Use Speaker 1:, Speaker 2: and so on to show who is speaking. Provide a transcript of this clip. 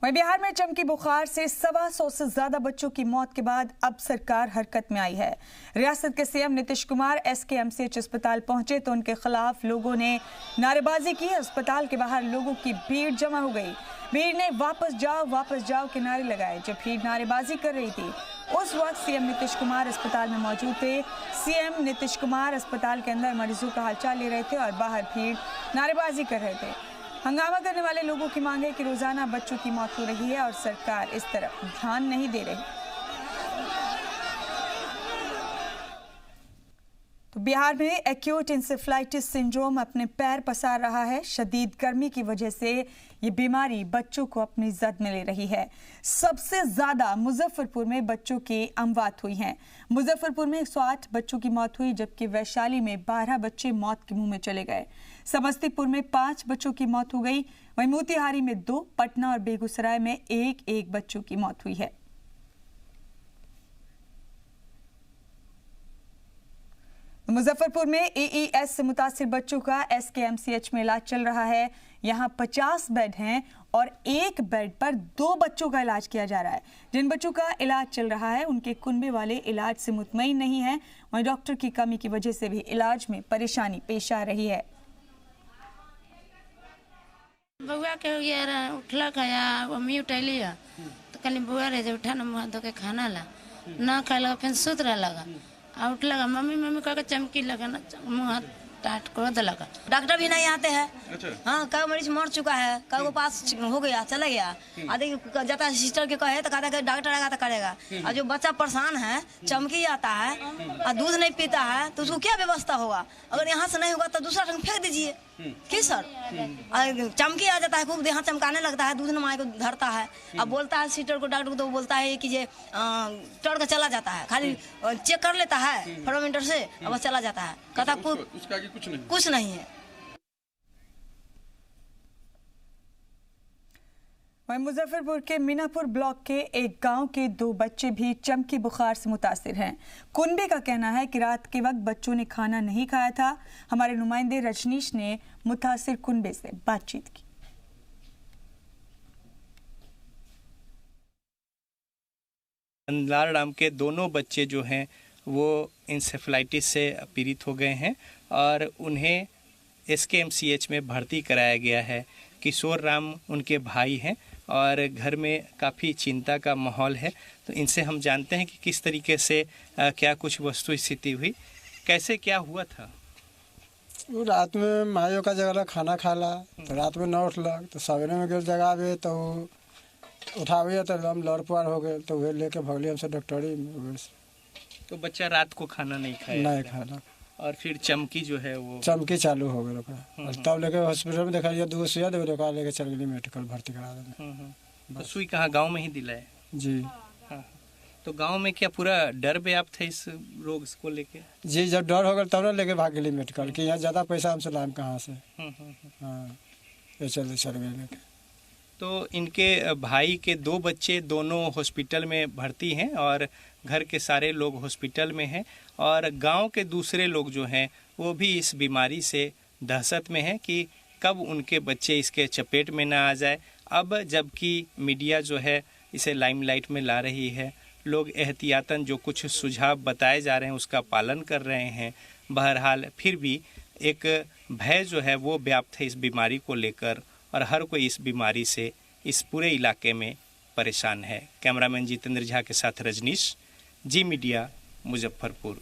Speaker 1: वहीं बिहार में चमकी बुखार से 125 से ज्यादा बच्चों की मौत के बाद अब सरकार हरकत में आई है। रियासत के सीएम नीतीश कुमार SKMCH अस्पताल पहुंचे तो उनके खिलाफ लोगों ने नारेबाजी की। अस्पताल के बाहर लोगों की भीड़ जमा हो गई। भीड़ ने वापस जाओ के नारे लगाए। जब भीड़ नारेबाजी कर रही थी उस वक्त सीएम नीतीश कुमार अस्पताल में मौजूद थे। सीएम नीतीश कुमार अस्पताल के अंदर मरीजों का हालचाल ले रहे थे और बाहर भीड़ नारेबाजी कर रहे थे। हंगामा करने वाले लोगों की मांग है कि रोजाना बच्चों की मौत हो रही है और सरकार इस तरफ ध्यान नहीं दे रही। तो बिहार में एक्यूट इंसेफ्लाइटिस सिंड्रोम अपने पैर पसार रहा है। शदीद गर्मी की वजह से ये बीमारी बच्चों को अपनी जद में ले रही है। सबसे ज्यादा मुजफ्फरपुर में बच्चों की अमवात हुई हैं। मुजफ्फरपुर में 108 बच्चों की मौत हुई, जबकि वैशाली में 12 बच्चे मौत के मुंह में चले गए। समस्तीपुर में 5 बच्चों की मौत हो गई। वहीं मोतिहारी में 2, पटना और बेगूसराय में 1-1 बच्चों की मौत हुई है। मुजफ्फरपुर में AES से मुतासिर बच्चों का SKMCH में इलाज चल रहा है। यहाँ 50 बेड हैं और एक बेड पर 2 बच्चों का इलाज किया जा रहा है। जिन बच्चों का इलाज चल रहा है उनके कुनबे वाले इलाज से मुतमईन नहीं हैं। वहीं डॉक्टर की कमी की वजह से भी इलाज में परेशानी पेश आ रही है।
Speaker 2: बउआ के उठला खाया मम्मी उठैली तो कल बुआ रहे उठा न मुँह धो के खाना ला ना खाए लगा, फिर सुत रहा लगा और उठ लगा मम्मी कह के चमकी लगा ना मुँह टाट कर लगा।
Speaker 3: डॉक्टर भी नहीं आते हैं।
Speaker 4: अच्छा।
Speaker 3: हाँ, कई मरीज मर चुका है, कई को पास हो गया चला गया। आदि जाता है सिस्टर के कहे तो कहता है डॉक्टर आएगा तो करेगा। और जो बच्चा परेशान है, चमकी आता है और दूध नहीं पीता है तो उसको क्या व्यवस्था होगा? अगर यहाँ से नहीं होगा तो दूसरा रंग फेंक दीजिए। कि सर चमकी आ जाता है, खूब देहा चमकाने लगता है, दूध नमाए को धरता है। अब बोलता है सिस्टर को, डॉक्टर को तो बोलता है कि ये टड़ के चला जाता है, खाली चेक कर लेता है थर्मोमीटर से अब बस चला जाता है। कहता
Speaker 4: उसका आगे
Speaker 3: कुछ नहीं है।
Speaker 1: वहीं मुजफ्फरपुर के मीनापुर ब्लॉक के एक गांव के 2 बच्चे भी चमकी बुखार से मुतासिर हैं। कुनबे का कहना है कि रात के वक्त बच्चों ने खाना नहीं खाया था। हमारे नुमाइंदे रजनीश ने मुतासिर कुनबे से बातचीत की।
Speaker 5: लाल के दोनों बच्चे जो हैं वो इंसेफ्लाइटिस से पीड़ित हो गए हैं और उन्हें SKMCH में भर्ती कराया गया है। किशोर राम उनके भाई हैं और घर में काफ़ी चिंता का माहौल है। तो इनसे हम जानते हैं कि किस तरीके से क्या कुछ वस्तु स्थिति हुई, कैसे क्या हुआ था।
Speaker 6: वो रात में मायो का जगह खाना खाला तो रात में न उठलक तो सवेरे में गए जगावे तो उठावे तो एकदम लड़ पुआर हो गए तो वे लेके भगली हमसे डॉक्टरी में।
Speaker 5: तो बच्चा रात को खाना नहीं खाया और फिर चमकी जो है वो
Speaker 6: चमकी चालू हो गई और तब लेके हॉस्पिटल में दिखाई 2 सुइया दे लेके चल गई मेडिकल भर्ती करा देने।
Speaker 5: तो सुई कहाँ गांव में ही दिलाए?
Speaker 6: जी।
Speaker 5: हाँ। तो गांव में क्या पूरा डर व्याप्त है इस रोग को लेके?
Speaker 6: जी, जब डर हो गया तब ना लेके भाग गई मेडिकल कि यहाँ ज़्यादा पैसा हमसे लाम कहाँ से। हाँ, ये चल गए लेके।
Speaker 5: तो इनके भाई के 2 बच्चे दोनों हॉस्पिटल में भर्ती हैं और घर के सारे लोग हॉस्पिटल में हैं और गांव के दूसरे लोग जो हैं वो भी इस बीमारी से दहशत में हैं कि कब उनके बच्चे इसके चपेट में ना आ जाए। अब जबकि मीडिया जो है इसे लाइमलाइट में ला रही है, लोग एहतियातन जो कुछ सुझाव बताए जा रहे हैं उसका पालन कर रहे हैं। बहरहाल फिर भी एक भय जो है वो व्याप्त है इस बीमारी को लेकर और हर कोई इस बीमारी से इस पूरे इलाके में परेशान है। कैमरामैन जितेंद्र झा के साथ रजनीश, जी मीडिया, मुजफ्फरपुर।